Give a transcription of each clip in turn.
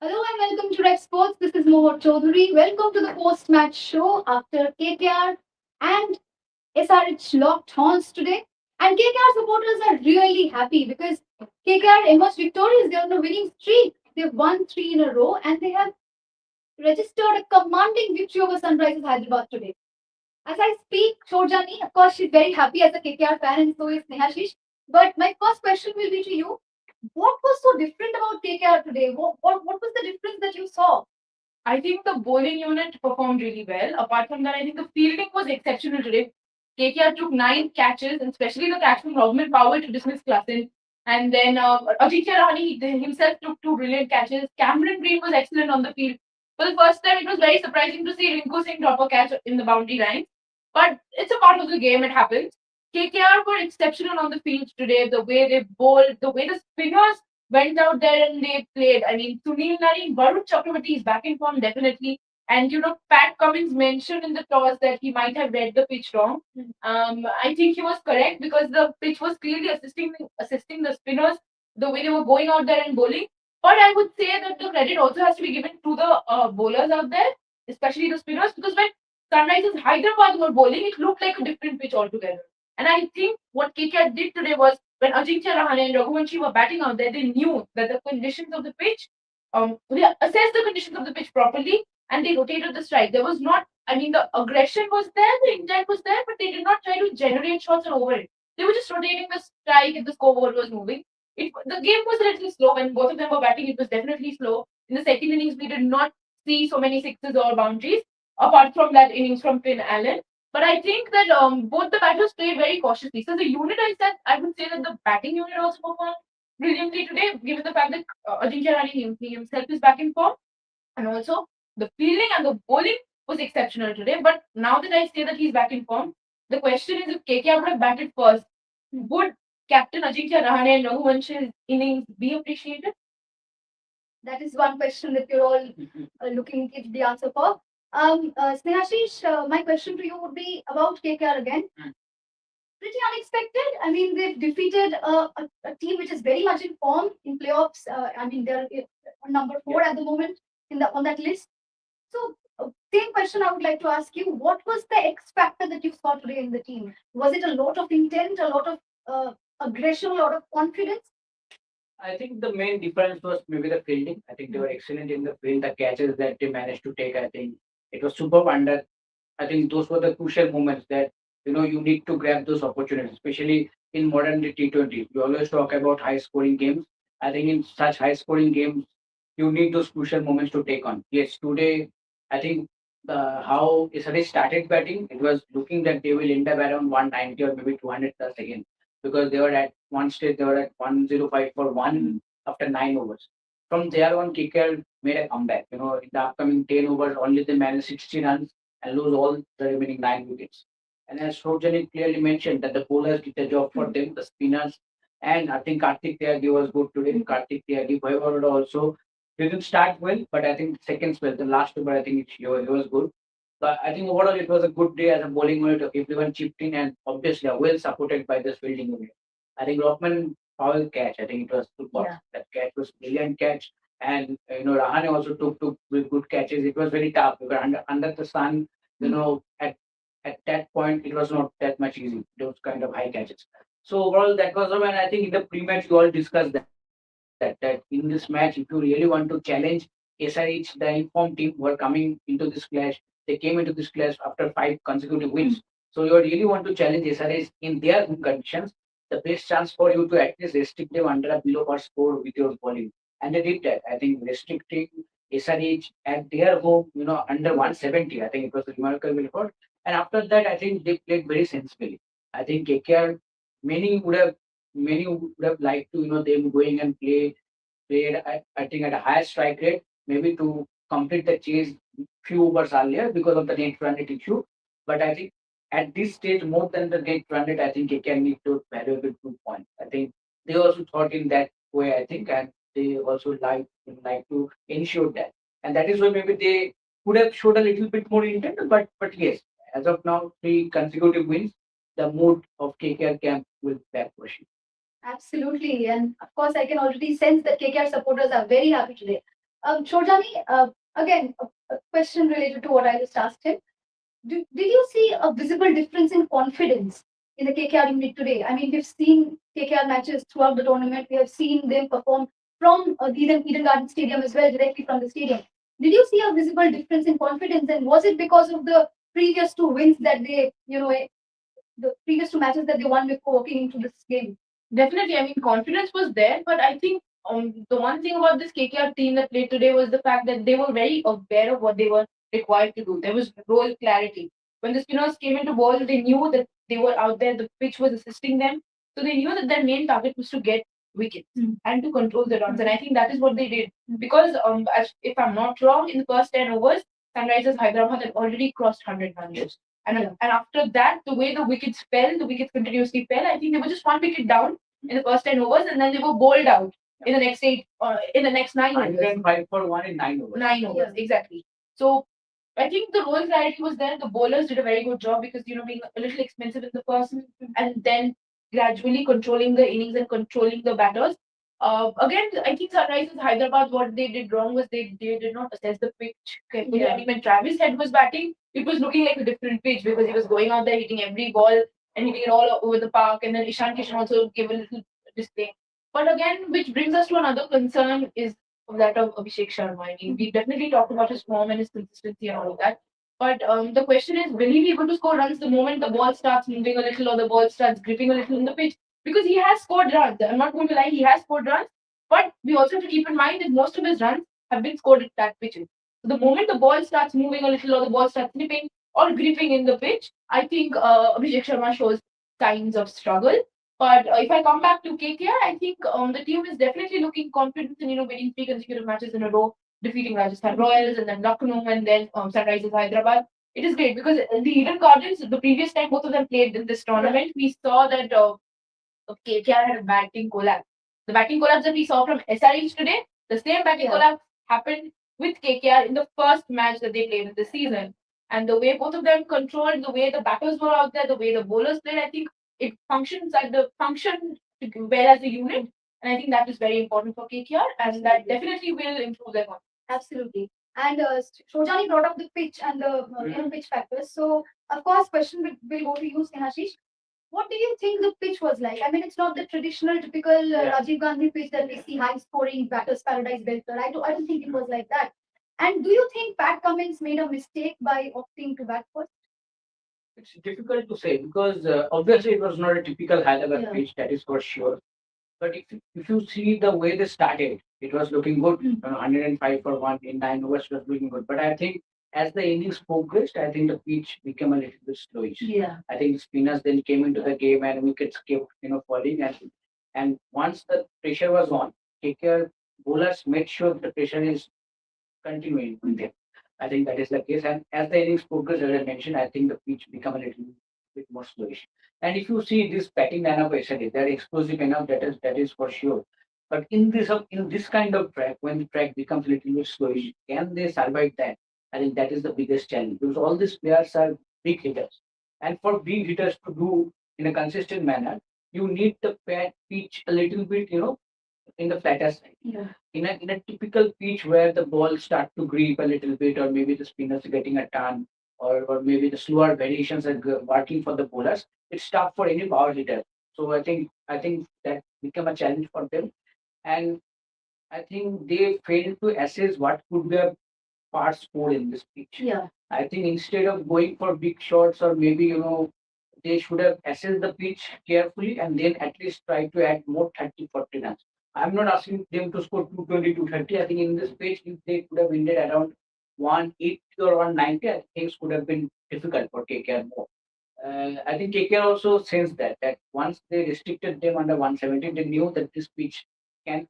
Hello and welcome to Red Sports. This is Mohit Chaudhary. Welcome to the post-match show after KKR and SRH locked horns today. And KKR supporters are really happy because KKR emerged victorious. They're on a winning streak. They've won three in a row and they have registered a commanding victory over Sunrisers Hyderabad today. As I speak, Shorjani, of course, she's very happy as a KKR fan, and so is Snehashish. But my first question will be to you: what was so different about KKR today? What was the difference that you saw? I think the bowling unit performed really well. Apart from that, I think the fielding was exceptional today. KKR took 9 catches, and especially the catch from Robin Power to dismiss Klassen. And then Ajitya Rahane himself took 2 brilliant catches. Cameron Green was excellent on the field. For the first time, it was very surprising to see Rinku Singh drop a catch in the boundary line. But it's a part of the game, it happens. KKR were exceptional on the field today. The way they bowled, the way the spinners went out there and they played. I mean, Sunil Narine, Varun Chakravarti is back in form definitely. And Pat Cummins mentioned in the toss that he might have read the pitch wrong. I think he was correct because the pitch was clearly assisting the spinners the way they were going out there and bowling. But I would say that the credit also has to be given to the bowlers out there, especially the spinners, because when Sunrisers Hyderabad were bowling, it looked like a different pitch altogether. And I think what KKR did today was when Ajinkya Rahane and Raghuvanshi were batting out there, they knew that the conditions of the pitch, they assessed the conditions of the pitch properly and they rotated the strike. There was not, I mean, the aggression was there, the intent was there, but they did not try to generate shots and over it. They were just rotating the strike if the scoreboard was moving. The game was a little slow when both of them were batting. It was definitely slow. In the second innings, we did not see so many sixes or boundaries, apart from that innings from Finn Allen. But I think that both the batters played very cautiously. So the unit, I would say that the batting unit also performed brilliantly today, given the fact that Ajinkya Rahane himself is back in form, and also the fielding and the bowling was exceptional today. But now that I say that he's back in form, the question is if KKR would have batted first, would Captain Ajinkya Rahane and Raghuvansh's innings be appreciated? That is one question that you're all looking at the answer for. Snehashish, my question to you would be about KKR again. Pretty unexpected. I mean, they've defeated a team which is very much in form in playoffs. I mean, they're on number four at the moment in the on that list. So, same question I would like to ask you: what was the X factor that you saw today in the team? Was it a lot of intent, a lot of aggression, a lot of confidence? I think the main difference was maybe the fielding. I think they were excellent in the field. The catches that they managed to take, I think it was superb. Under, I think those were the crucial moments that you need to grab those opportunities, especially in modern day T20. We always talk about high scoring games. I think in such high scoring games, you need those crucial moments to take on. Yes, today I think how Isari started batting, it was looking that they will end up around 190 or maybe 200 plus again because they were at one stage they were at 105 for one after 9 overs. From there on, Kicker made a comeback. In the upcoming 10 overs, only they managed 60 runs and lose all the remaining 9 wickets. And as Rojani clearly mentioned, that the bowlers did the job for them, the spinners, and I think Kartik Tyagi was good today. Kartik Tyagi, Vaibhav also didn't start well, but I think second spell, the last over, I think he was good. But I think overall it was a good day as a bowling unit. Everyone chipped in and obviously well supported by this fielding unit. I think Rockman foul catch. I think it was super. Yeah. That catch was brilliant catch. And Rahane also took with good catches. It was very tough because under the sun, at that point it was not that much easy. Those kind of high catches. So overall that was when I think in the pre-match we all discussed that in this match, if you really want to challenge SRH, the informed team who are coming into this clash, they came into this clash after 5 consecutive wins. So you really want to challenge SRH in their home conditions. The best chance for you to at least restrict them under a below par score with your bowling. And they did that. I think restricting SRH at their home, under 170, I think it was a remarkable record. And after that, I think they played very sensibly. I think KKR, many would have many would have liked to, them going and played I think at a higher strike rate, maybe to complete the chase few overs earlier because of the net run rate issue. But I think at this stage, more than the net run rate, I think they can need to valuable 2 points. I think they also thought in that way, I think, and they also like to ensure that. And that is why maybe they could have showed a little bit more intent, but yes, as of now, 3 consecutive wins, the mood of KKR camp will back pushing. Absolutely. And of course, I can already sense that KKR supporters are very happy today. Shorjani, again, a question related to what I just asked him. Did you see a visible difference in confidence in the KKR unit today? I mean, we've seen KKR matches throughout the tournament. We have seen them perform from Eden Garden Stadium as well, directly from the stadium. Did you see a visible difference in confidence? And was it because of the previous two wins that they, the previous two matches that they won before walking into this game? Definitely, I mean, confidence was there, but I think the one thing about this KKR team that played today was the fact that they were very aware of what they were required to do. There was role clarity. When the spinners came into ball, they knew that they were out there, the pitch was assisting them. So they knew that their main target was to get wickets and to control the runs. And I think that is what they did. Because if I'm not wrong, in the first 10 overs, Sunrisers Hyderabad had already crossed 100 runs. And after that, the way the wickets fell, the wickets continuously fell. I think they were just one wicket down in the first 10 overs, and then they were bowled out in the next in the next 9 overs. 105 for 1 in 9 overs. 9 overs, exactly. So I think the role clarity was there. The bowlers did a very good job because, being a little expensive in the first and then gradually controlling the innings and controlling the batters. Again, I think Sunrisers Hyderabad, what they did wrong was they did not assess the pitch carefully. I mean, when Travis Head was batting, it was looking like a different pitch because he was going out there hitting every ball and hitting it all over the park. And then Ishan Kishan also gave a little display. But again, which brings us to another concern is that of Abhishek Sharma. I mean, we definitely talked about his form and his consistency and all of that. But the question is, will he be able to score runs the moment the ball starts moving a little or the ball starts gripping a little in the pitch? Because he has scored runs. I'm not going to lie, he has scored runs. But we also have to keep in mind that most of his runs have been scored at that pitch. So the moment the ball starts moving a little or the ball starts slipping or gripping in the pitch, I think Abhishek Sharma shows signs of struggle. But if I come back to KKR, I think the team is definitely looking confident in winning 3 consecutive matches in a row, defeating Rajasthan Royals and then Lucknow and then Sunrisers Hyderabad. It is great because the Eden Gardens, the previous time both of them played in this tournament, we saw that KKR had a batting collapse. The batting collapse that we saw from SRH today, the same batting collapse happened with KKR in the first match that they played in the season. And the way both of them controlled, the way the batters were out there, the way the bowlers played, I think it functions at the function well as a unit. And I think that is very important for KKR, and that definitely will improve their confidence. Absolutely. And Shojani brought up the pitch and the pitch factors. So, of course, question will go to you, Snehashish. What do you think the pitch was like? I mean, it's not the traditional, typical Rajiv Gandhi pitch that we see high scoring, batters paradise belter. I don't think it was like that. And do you think Pat Cummins made a mistake by opting to bat first? It's difficult to say because obviously it was not a typical Hyderabad pitch, that is for sure. But if you see the way they started, it was looking good. 105 for 1 in 9 overs was looking good. But I think as the innings progressed, I think the pitch became a little bit slowish. I think the spinners then came into the game and wickets kept falling. And once the pressure was on, KKR bowlers made sure the pressure is continuing on them. I think that is the case. And as the innings progress, as I mentioned, I think the pitch become a little bit more slowish. And if you see this batting lineup yesterday, they're explosive enough. That is for sure. But in this kind of track, when the track becomes a little bit slowish, can they survive that? I think that is the biggest challenge because all these players are big hitters, and for big hitters to do in a consistent manner, you need the pitch a little bit, in the flatter side. In a typical pitch where the ball start to grip a little bit, or maybe the spinners are getting a turn, or maybe the slower variations are working for the bowlers, it's tough for any power hitter. So I think that become a challenge for them, and I think they failed to assess what could be a part score in this pitch. I think instead of going for big shots, or maybe they should have assessed the pitch carefully and then at least try to add more 30, 40 runs. I'm not asking them to score 220, 230. I think in this pitch, if they could have ended around 180 or 190, I think things could have been difficult for KKR more. I think KKR also sensed that once they restricted them under 170, they knew that this pitch can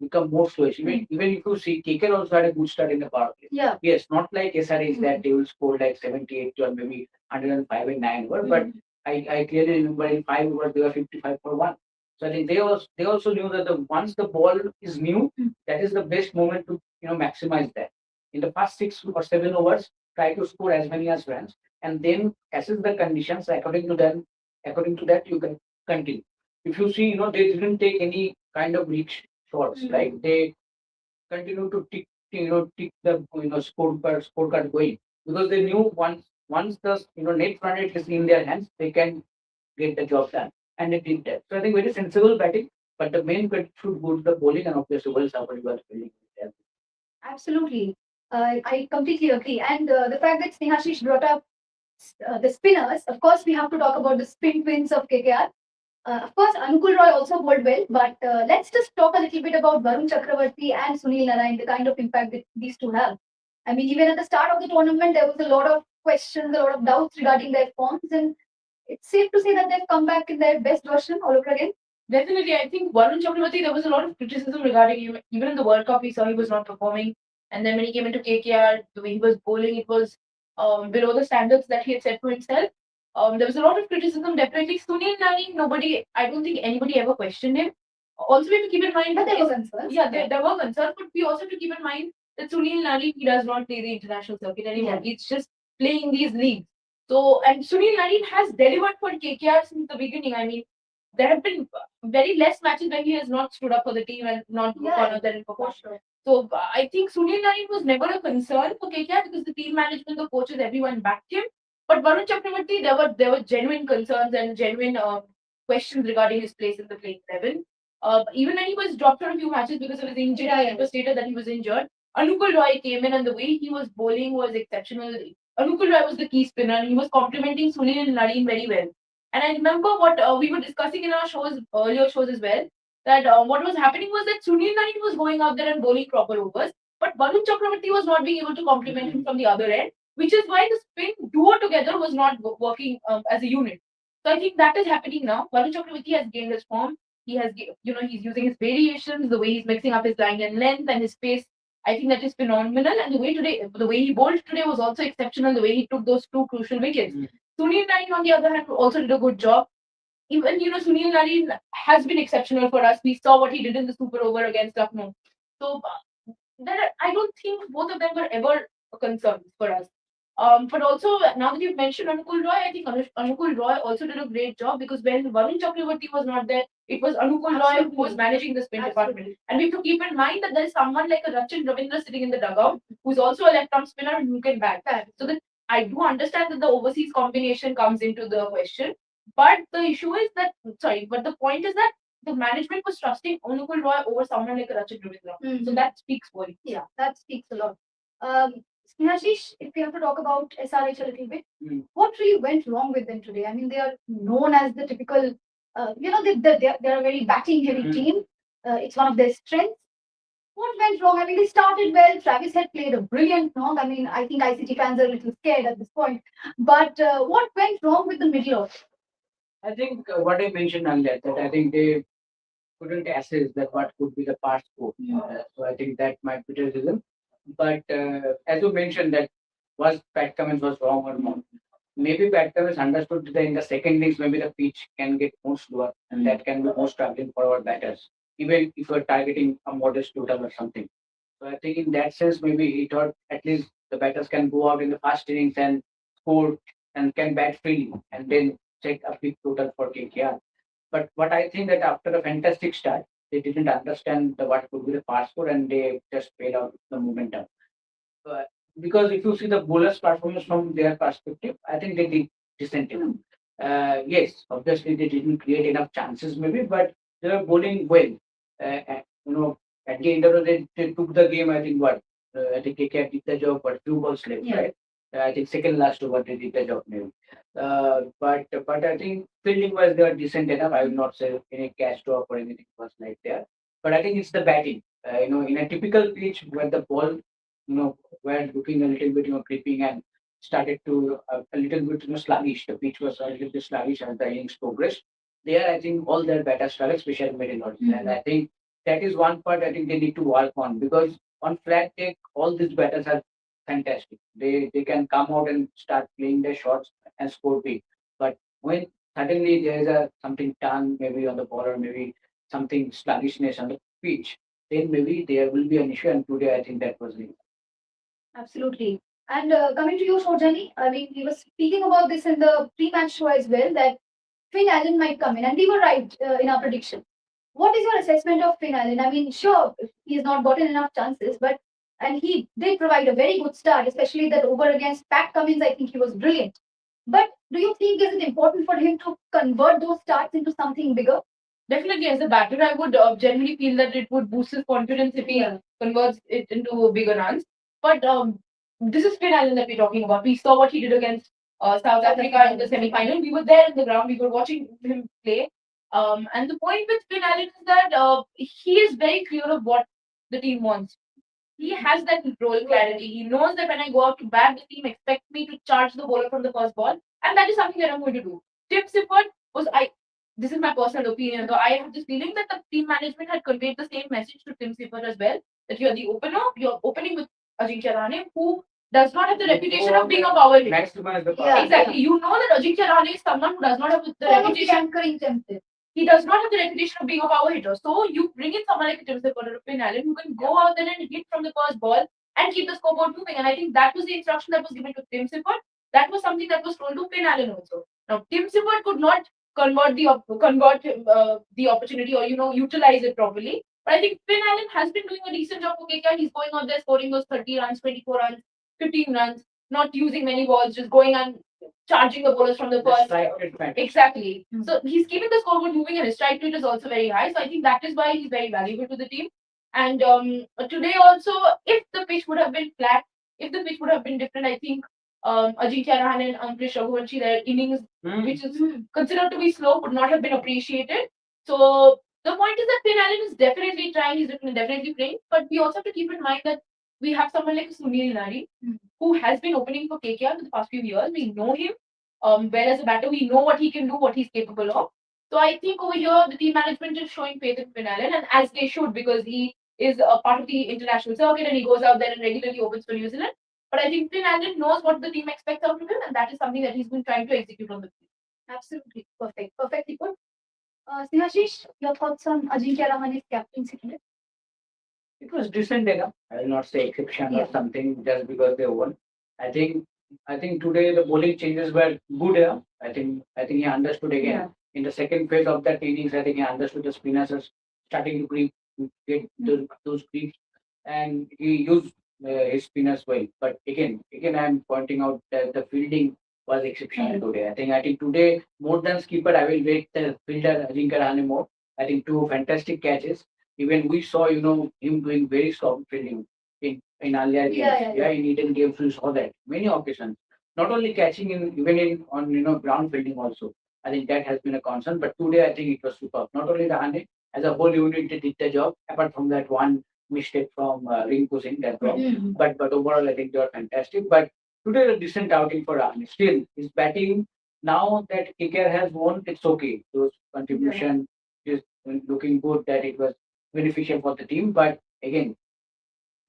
become more slowish. Even if you see, KKR also had a good start in the power play. Yes, not like SRH that they will score like 78 or maybe 105 in 9 overs, but I clearly remember in 5 overs they were 55 for 1. So I think they also knew that once the ball is new, that is the best moment to maximize that. In the first 6 or 7 overs, try to score as many as runs, and then assess the conditions according to them. According to that, you can continue. If you see, they didn't take any kind of risk shots. Like they continue to tick the scorecard going, because they knew once the net run rate is in their hands, they can get the job done, and they did that. So I think very sensible batting, but the main credit should go to the bowling and obviously well supported by the fielding. Absolutely. I completely agree. And the fact that Snehashish brought up the spinners, of course, we have to talk about the spin twins of KKR. Of course, Anukul Roy also bowled well, but let's just talk a little bit about Varun Chakravarti and Sunil Narayan, the kind of impact that these two have. I mean, even at the start of the tournament, there was a lot of questions, a lot of doubts regarding their forms, and it's safe to say that they've come back in their best version all over again. Definitely, I think Varun Chakravarti, there was a lot of criticism regarding him. Even in the World Cup, we saw he was not performing. And then when he came into KKR, the way he was bowling, it was below the standards that he had set for himself. There was a lot of criticism, definitely. Sunil Nani, I don't think anybody ever questioned him. Also, we have to keep in mind But that there were concerns. yeah, there were concerns, but we also have to keep in mind that Sunil Nani, he does not play the international circuit anymore. Yeah. He's just playing these leagues. So, and Sunil Nani has delivered for KKR since the beginning. I mean, there have been very less matches when he has not stood up for the team and not gone out there and performed. Sure. So I think Sunil Narin was never a concern for KKR because the team management, the coaches, everyone backed him. But Varun Chakravarti, there were genuine concerns and genuine questions regarding his place in the playing 11. Even when he was dropped for a few matches because of his injury, it was stated that he was injured. Anukul Roy came in and the way he was bowling was exceptional. Anukul Roy was the key spinner and he was complementing Sunil Nareen very well. And I remember what we were discussing in our earlier shows as well, that what was happening was that Sunil Nareen was going out there and bowling proper overs, but Varun Chakravarti was not being able to complement him from the other end, which is why the spin duo together was not working as a unit. So I think that is happening now. Varun Chakravarti has gained his form. He has, he's using his variations, the way he's mixing up his line and length and his pace. I think that is phenomenal. And the way he bowled today was also exceptional. The way he took those two crucial wickets. Sunil Nareen, on the other hand, also did a good job. Even Sunil Nareen has been exceptional for us. We saw what he did in the super over against Lucknow. So I don't think both of them were ever concerns for us. But also now that you've mentioned Anukul Roy, I think Anukul Roy also did a great job because when Varun Chakravarti was not there, it was Anukul Roy who was managing the spin department. And we have to keep in mind that there is someone like a Rachin Ravindra sitting in the dugout who's also a left arm spinner and who can bat. So that I do understand that the overseas combination comes into the question. But the issue is that, but the point is that the management was trusting Anukul Roy over someone like Rachin Ravindra. So that speaks volumes. Yeah, that speaks a lot. Snehashish, if we have to talk about SRH a little bit, what really went wrong with them today? I mean, they are known as the typical, they're a very batting heavy team. It's one of their strengths. What went wrong? I mean, they started well. Travis had played a brilliant knock. I mean, I think ICT fans are a little scared at this point. But what went wrong with the middle order? I think what I mentioned earlier, that I think they couldn't assess that what could be the past score. So I think that might be the reason. But as you mentioned, that was Pat Cummins was wrong or not. Maybe Pat Cummins understood that in the second innings, maybe the pitch can get more slower and that can be more struggling for our batters, even if you're targeting a modest total or something. So I think in that sense, maybe he thought at least the batters can go out in the first innings and score and can bat freely and then check a big total for KKR. But what I think that after a fantastic start, they didn't understand what could be the past score and they just failed out the momentum. Uh, because if you see the bowlers' performance from their perspective, I think they did decent enough. Yes, obviously they didn't create enough chances, maybe, but they were bowling well. At the end of the day, they took the game. I think I think KKR did the job, but few balls left, right? I think second last over they did the job, maybe. But I think fielding wise they were decent enough. I would not say any catch drop or anything was like there. But I think it's the batting. In a typical pitch where the ball were looking a little bit, creeping and started to a little bit, sluggish. The pitch was a little bit sluggish as the innings progressed. There, I think all their batters struggled, especially middle order. And I think that is one part I think they need to work on because on flat take, all these batters are fantastic. They can come out and start playing their shots and score big. But when suddenly there is a something turn maybe on the ball or maybe something sluggishness on the pitch, then maybe there will be an issue. And today I think that was it. Absolutely. And coming to you, Shorjani, I mean, we were speaking about this in the pre-match show as well that Finn Allen might come in, and we were right in our prediction. What is your assessment of Finn Allen? I mean, sure, he has not gotten enough chances, but and he did provide a very good start, especially that over against Pat Cummins. I think he was brilliant. But do you think is it important for him to convert those starts into something bigger? Definitely, as a batter, I would generally feel that it would boost his confidence if he converts it into bigger runs. But this is Finn Allen that we're talking about. We saw what he did against South Africa in the semi-final. We were there in the ground. We were watching him play. And the point with Finn Allen is that he is very clear of what the team wants. He has that role clarity. He knows that when I go out to bat, the team expects me to charge the bowler from the first ball, and that is something that I'm going to do. Tim Sifford was I. This is my personal opinion, though I have this feeling that the team management had conveyed the same message to Tim Sifford as well. That you're the opener, you're opening with Ajinkya Rahane, who does not have the reputation of being a power hitter. Maximize the power. Exactly. You know that Ajinkya Rahane is someone who does not have the reputation. Anchoring template. He does not have the reputation of being a power hitter. So you bring in someone like Tim Sifford or Finn Allen who can go out there and hit from the first ball and keep the scoreboard moving. And I think that was the instruction that was given to Tim Sifford. That was something that was told to Finn Allen also. Now Tim Sifford could not convert the opportunity or utilize it properly. But I think Finn Allen has been doing a decent job for KKR. He's going out there scoring those 30 runs, 24 runs, 15 runs, not using many balls, just going and charging the bowlers from the first. Exactly. So he's keeping the scoreboard moving and his strike rate is also very high. So I think that is why he's very valuable to the team. And today also, if the pitch would have been flat, if the pitch would have been different, I think Ajinkya Rahane and Ankush Raghuvanshi, their innings, which is considered to be slow, would not have been appreciated. So the point is that Finn Allen is definitely trying, he's definitely playing, but we also have to keep in mind that we have someone like Sunil Nari, who has been opening for KKR for the past few years. We know him well as a batter. We know what he can do, what he's capable of. So I think over here, the team management is showing faith in Finn Allen, and as they should, because he is a part of the international circuit and he goes out there and regularly opens for New Zealand. But I think Finn Allen knows what the team expects out of him, and that is something that he's been trying to execute on the field. Absolutely perfect. Perfectly put. Snehashish, your thoughts on Ajinkya Rahane's captaincy today? It was decent enough. I will not say exception or something just because they won. I think today the bowling changes were good enough. I think he understood again. In the second phase of that innings, I think he understood the spinners are starting to get those creeps, and he used his spinners well. But again, I am pointing out that the fielding was exceptional today. I think today more than skipper, I will rate the fielder Ajinkya Rahane more. I think two fantastic catches. Even we saw, him doing very strong fielding in earlier games. In Eden games we saw that many occasions. Not only catching in even in on ground fielding also. I think that has been a concern. But today I think it was superb. Not only Rahane, as a whole unit they did the job. Apart from that one mistake from Rinku Singh, that's wrong. But overall I think they were fantastic. But today a decent outing for Rahane. Still his batting now that KKR has won, it's okay. Those contribution is looking good that it was beneficial for the team. But again,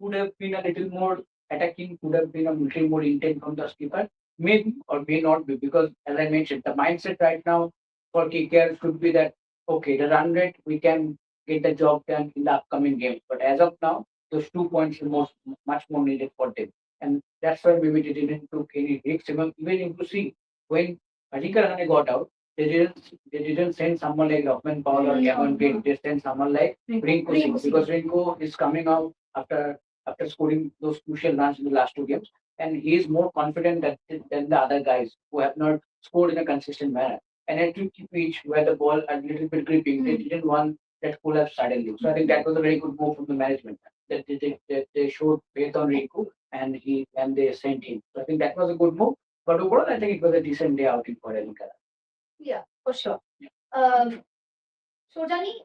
could have been a little more attacking, could have been a little more intent from the skipper. May or may not be because, as I mentioned, the mindset right now for KKR should be that okay, the run rate we can get the job done in the upcoming games. But as of now, those 2 points are much more needed for them, and that's why maybe they didn't took any risks. Even if you see when Ajinkya Rahane got out, they didn't send someone like Lockman Paul or Gavin Green. They sent someone like Rinku Singh because Rinku is coming out after scoring those crucial runs in the last two games, and he is more confident than the other guys who have not scored in a consistent manner. And at tricky pitch where the ball a little bit gripping, they didn't want that pull up suddenly. So I think that was a very good move from the management. That they showed faith on Rinku and they sent him. So I think that was a good move. But overall, I think it was a decent day outing for Ajinkya. Yeah, for sure. So, Jani,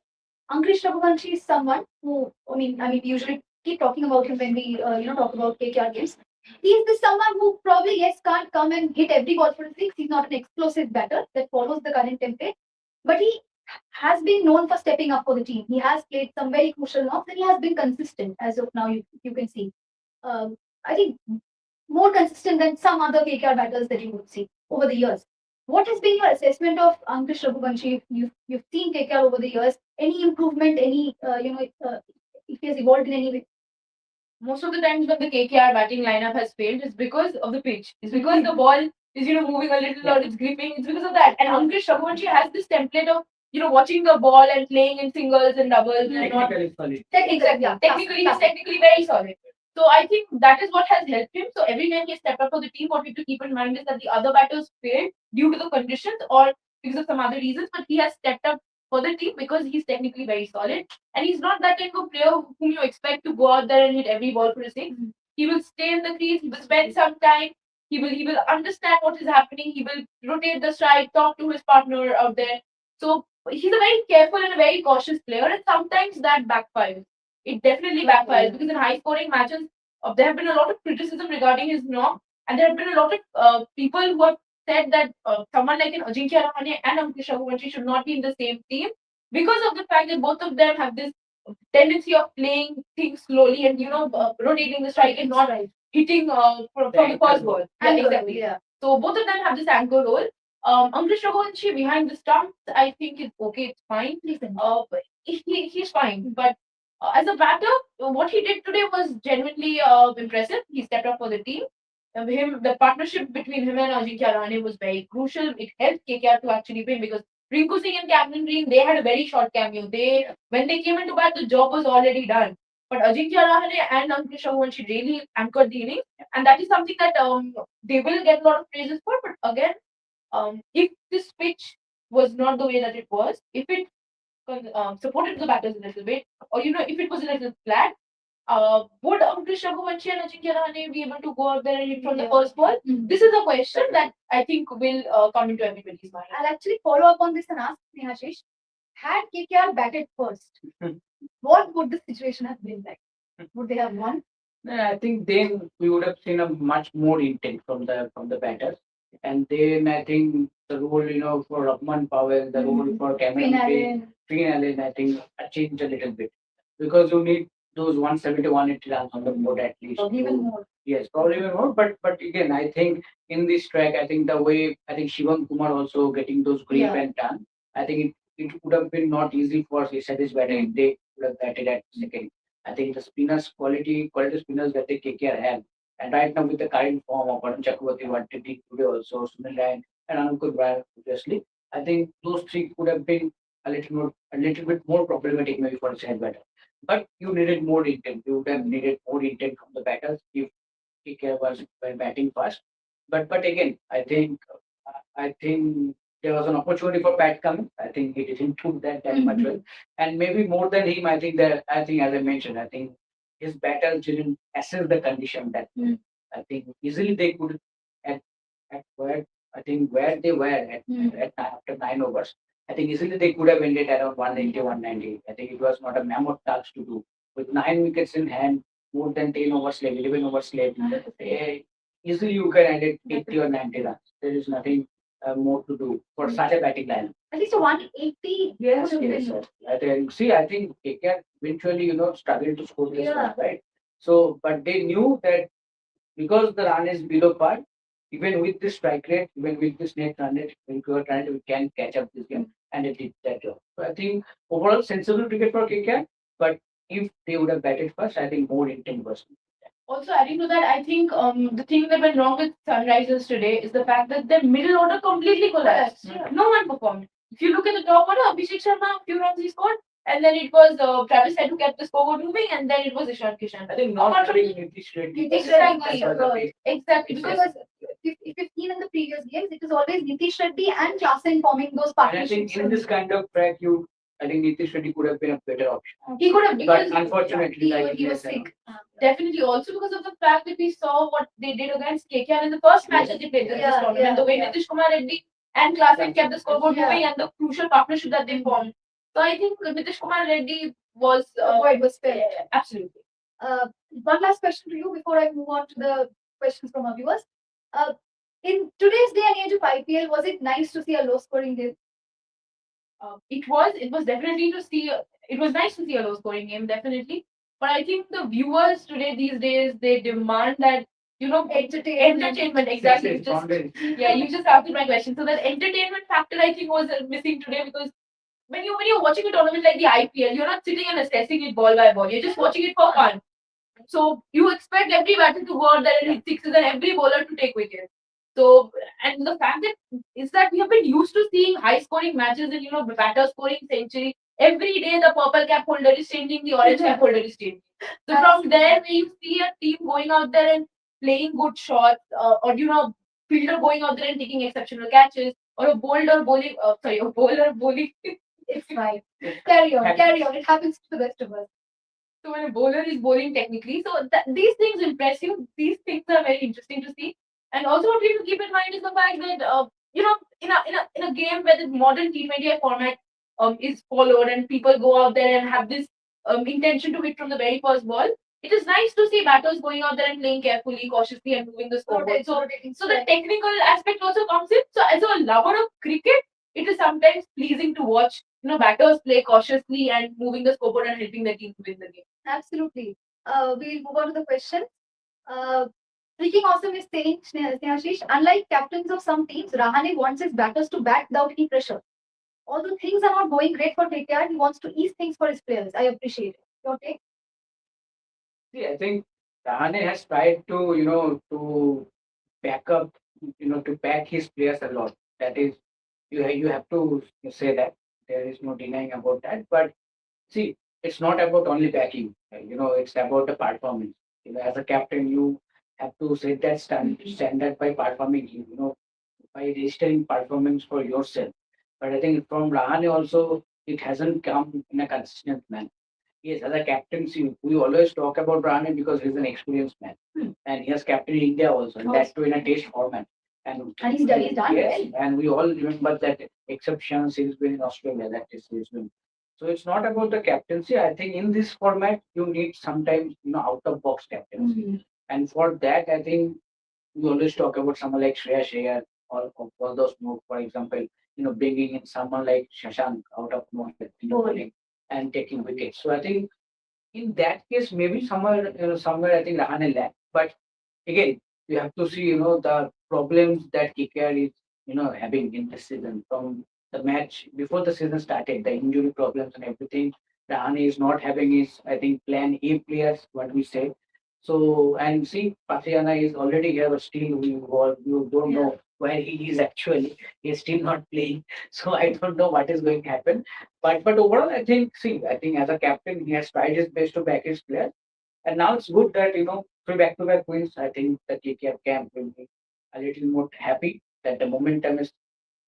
Ankush Raghuvanshi is someone who, we usually keep talking about him when we, talk about KKR games. He is this someone who probably, yes, can't come and hit every ball for a six. He's not an explosive batter that follows the current template. But he has been known for stepping up for the team. He has played some very crucial knocks and he has been consistent as of now, you can see. I think more consistent than some other KKR batters that you would see over the years. What has been your assessment of Ankush Raghuvanshi? You've seen KKR over the years. Any improvement? Any if he has evolved in any way? Most of the times when the KKR batting lineup has failed, it's because of the pitch. It's because the ball is moving a little or it's gripping. It's because of that. And Ankush Raghuvanshi has this template of watching the ball and playing in singles and doubles and not Technically solid. technically, he's technically very solid. So I think that is what has helped him. So every time he stepped up for the team, what we have to keep in mind is that the other batters failed due to the conditions or because of some other reasons, but he has stepped up for the team because he's technically very solid. And he's not that kind of player whom you expect to go out there and hit every ball for a six. He will stay in the crease, he will spend some time, he will understand what is happening, he will rotate the strike, talk to his partner out there. So he's a very careful and a very cautious player, and sometimes that backfires. It definitely backfires because in high scoring matches, there have been a lot of criticism regarding his knock, and there have been a lot of people who have said that someone like an Ajinkya Rahane and Ankush Raghuvanshi should not be in the same team because of the fact that both of them have this tendency of playing things slowly and rotating the strike and not hitting from the first ball. Yeah, exactly. Yeah. So both of them have this anchor role. Ankush Raghuvanshi behind the stumps, I think it's okay, it's fine. He's fine, but as a batter, what he did today was genuinely impressive. He stepped up for the team. The partnership between him and Ajinkya Rahane was very crucial. It helped KKR to actually win because Rinku Singh and Cameron Green, they had a very short cameo. When they came into bat, the job was already done. But Ajinkya Rahane and Ankush Raghuvanshi really anchored the innings, and that is something that they will get a lot of praises for. But again, if this pitch was not the way that it was, if it supported the batters a little bit, or if it was a little flat, would Ankush Raghuvanshi and Ajinkya Rahane be able to go out there and hit from the first ball? This is a question that I think will come into everybody's mind. I'll actually follow up on this and ask Snehashish, had KKR batted first, what would the situation have been like? Would they have won? I think then we would have seen a much more intent from the batters. And then I think the role, for Rahman Powell, the role for Cameron Green, Allen, I think changed a little bit because you need those 170, 180 runs on the board at least. Even more. Yes, probably even more. But again, I think in this track, I think the way I think Shivam Kumar also getting those grip and turn, I think it would have been not easy for Sadish batting if they would have batted at second. I think the spinners quality spinners that they KKR have, and right now with the current form of Varun Chakravarti, what they did today also, Sunil Ryan and Ankur Bryan, obviously, I think those three could have been a little bit more problematic maybe for a side batter. But you needed more intent. You would have needed more intent from the batters if KKR was were batting fast. But again, I think there was an opportunity for Pat Cummins. I think he didn't do that much well. And maybe more than him, I think as I mentioned, I think his batters didn't assess the condition that I think easily they could at where I think where they were after 9 overs. I think easily they could have ended around 180, 190. I think it was not a mammoth task to do. With 9 wickets in hand, more than 10 overs left, 11 overs left, easily you can end it 80 or 90 runs. There is nothing more to do for such a batting line. At least a 180. Yes, yes. I think KKR eventually, struggled to score this one, right? So, but they knew that because the run is below par, even with this strike rate, even with this net run rate, when we we can catch up this game, and it did that job. So I think overall sensible cricket for KKR, but if they would have batted first, I think more intent was. Also, adding to that, I think the thing that went wrong with Sunrisers today is the fact that their middle order completely collapsed. No one performed. If you look at the top order, Abhishek Sharma, a few runs he scored, and then it was Travis Head who kept the scoreboard moving, and then it was Ishan Kishan. I think not Apart from Nitish Reddy. Exactly. Because if you've seen in the previous games, it is always Nitish Reddy and Klassen forming those And I partnerships. think in this kind of track, I think Nitish Reddy could have been a better option. He could have, But because unfortunately, he was sick. definitely also because of the fact that we saw what they did against KKR in the first match that they played this tournament. The way Nitish Kumar Reddy and Klassen kept the scoreboard moving and the crucial partnership that they formed. So I think Nitish Kumar Reddy was fair. Absolutely. One last question to you before I move on to the questions from our viewers. In today's day and age of IPL, was it nice to see a low scoring game? It was definitely to see. It was nice to see a low scoring game, definitely. But I think the viewers today these days they demand that entertainment exactly. You just answered my question. So that entertainment factor I think was missing today because when you're watching a tournament like the IPL, you're not sitting and assessing it ball by ball. You're just watching it for fun. So you expect every batter to go out there and hit sixes and every bowler to take wickets. So and the fact that is that we have been used to seeing high scoring matches and batters scoring century every day the purple cap holder is changing, the orange cap holder is changing. So from there, where you see a team going out there and playing good shots, or fielder going out there and taking exceptional catches, or a bowler bowling, sorry, a bowler bowling. It's fine. Carry on, carry on. It happens to the best of us. So when a bowler is bowling technically, so these things impress you. These things are very interesting to see. And also, what we have to keep in mind is the fact that in a game where the modern T20I format is followed and people go out there and have this intention to hit from the very first ball, it is nice to see batters going out there and playing carefully, cautiously, and moving the scoreboard. So the technical aspect also comes in. So as a lover of cricket, it is sometimes pleasing to watch batters play cautiously and moving the scoreboard and helping the team to win the game. Absolutely. We'll move on to the question. Uh, Freaking Awesome is saying, Snehashish, unlike captains of some teams, Rahane wants his batters to bat without any pressure. Although things are not going great for KKR, he wants to ease things for his players. I appreciate it. Your take? See, I think Rahane has tried to, to back up, to back his players a lot. That is, you have to say that. There is no denying about that. But see, it's not about only backing. It's about the performance. As a captain, you have to set that standard by performing. By registering performance for yourself. But I think from Rahane also, it hasn't come in a consistent manner. Yes, as a captaincy, we always talk about Rahane because he's an experienced man. And he has captained India also, and that too in a test format. And he's done yes, well. and we all remember that exception series win in Australia, that is series win. So it's not about the captaincy. I think in this format, you need sometimes, out of box captaincy. And for that, I think we always talk about someone like Shreya Shayer or all those moves, for example, bringing in someone like Shashank out of nowhere, bowling and taking wickets. So I think in that case, maybe somewhere I think Rahane lacked. But again, you have to see, the problems that KKR is, having in this season from the match before the season started, the injury problems and everything. Rahane is not having his, I think, plan A players, what we say. So, and see, Patiana is already here, but still you don't know where he is actually. He's still not playing. So I don't know what is going to happen. But overall, I think as a captain, he has tried his best to back his players. And now it's good that, three back-to-back wins. I think the KKR camp will be a little more happy that the momentum is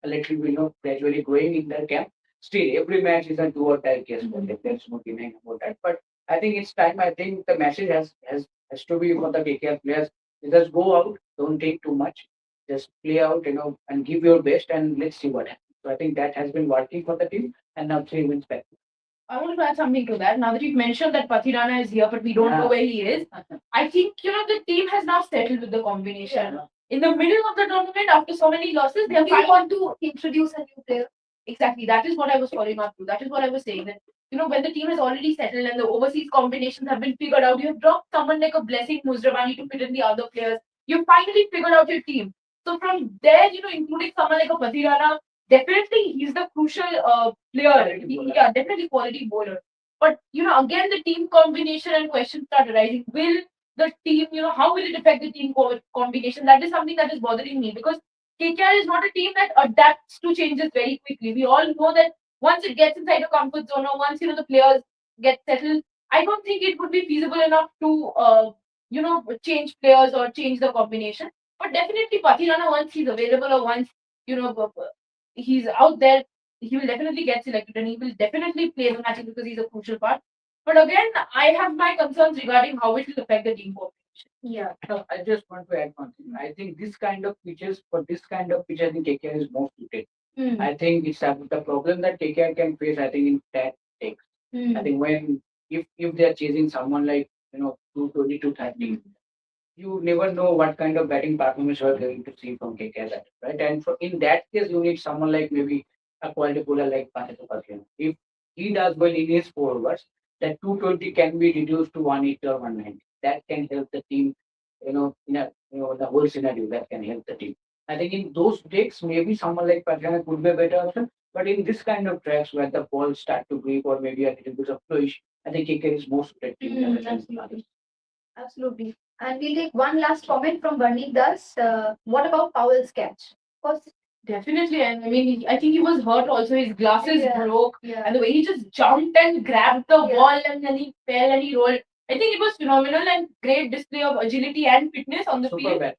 a little, gradually growing in their camp. Still, every match is a do or die case for them. There's no denying about that. But I think it's time. I think the message has to be for the KKR players. Just go out, don't take too much, just play out, and give your best, and let's see what happens. So I think that has been working for the team, and now three wins back. I want to add something to that. Now that you've mentioned that Pathirana is here, but we don't know where he is, I think the team has now settled with the combination. In the middle of the tournament, after so many losses, they We want to introduce a new player. Exactly. That is what I was following up to. That is what I was saying. That when the team has already settled and the overseas combinations have been figured out, you have dropped someone like a Blessing Muzrabani to fit in the other players. You finally figured out your team. So from there, including someone like a Pathirana, definitely he's the crucial player. Yeah, definitely quality bowler. But again, the team combination and questions start arising. Will the team, how will it affect the team combination? That is something that is bothering me because KKR is not a team that adapts to changes very quickly. We all know that once it gets inside a comfort zone or once the players get settled, I don't think it would be feasible enough to change players or change the combination. But definitely Pathirana, once he's available or once he's out there, he will definitely get selected and he will definitely play the matches because he's a crucial part. But again, I have my concerns regarding how it will affect the team combination. Yeah. No, I just want to add one thing. I think this kind of pitches, for this kind of pitch, I think KKR is most suited. I think it's the problem that KKR can face, I think, in that takes. I think when if they're chasing someone like 220 to 30, you never know what kind of batting performance you are going to see from KKR, right? And in that case, you need someone like maybe a quality bowler like Pathirana. If he does well in his 4 overs, that 220 can be reduced to 180 or 190. That can help the team, in the whole scenario that can help the team. I think in those breaks, maybe someone like Pathirana could be a better option. But in this kind of tracks where the balls start to grip or maybe a little bit of flourish, I think KKR is more suited team rather than others. Absolutely. And we'll take one last comment from Varnik Das. What about Powell's catch? Of course, Definitely, and I mean, I think he was hurt also. His glasses Yeah. broke, Yeah. and the way he just jumped and grabbed the Yeah. ball, and then he fell and he rolled. I think it was phenomenal and great display of agility and fitness on the Super field. bad.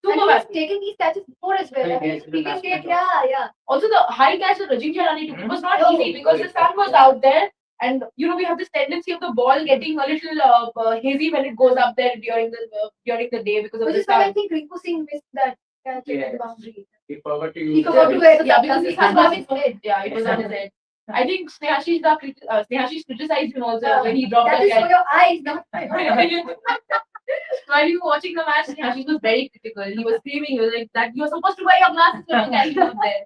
And Super he has bad. taken these catches before as well. Yeah, I mean, yes, he can last take, match yeah, yeah. Also, the high catch that Rajin Khelani took, it was not Oh, easy because the sun was yeah. out there, and you know we have this tendency of the ball getting a little hazy when it goes up there during the day because of Which the is why I sun. think Rinku Singh missed that catch at Yes. the boundary. He forgot to use He forgot to wear the Yeah, because the sun was was his head. yeah, it was on his head. I think Snehashish criticized him also when he That dropped the is for catch. your eyes, not While you were watching the match, Snehashish was very critical. He was screaming, he was like that you're supposed to wear your glasses when you're catching up there.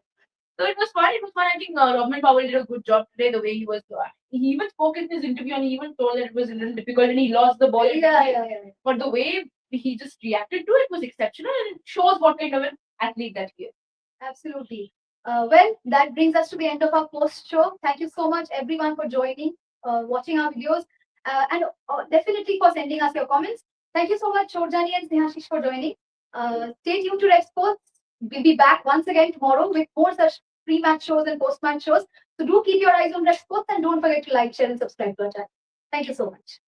So it was fun. It was fun. I think Robin Powell did a good job today. The way he was, he even spoke in his interview and he even told that it was a little difficult and he lost the ball. Yeah. But the way he just reacted to it was exceptional and it shows what kind of an athlete that he is. Absolutely. Well, that brings us to the end of our post show. Thank you so much, everyone, for joining, watching our videos, and definitely for sending us your comments. Thank you so much, Shorjani and Snehashish, for joining. Stay tuned to Red Sports. We'll be back once again tomorrow with more such pre-match shows and post-match shows. So do keep your eyes on Red Sports and don't forget to like, share, and subscribe to our channel. Thank you so much.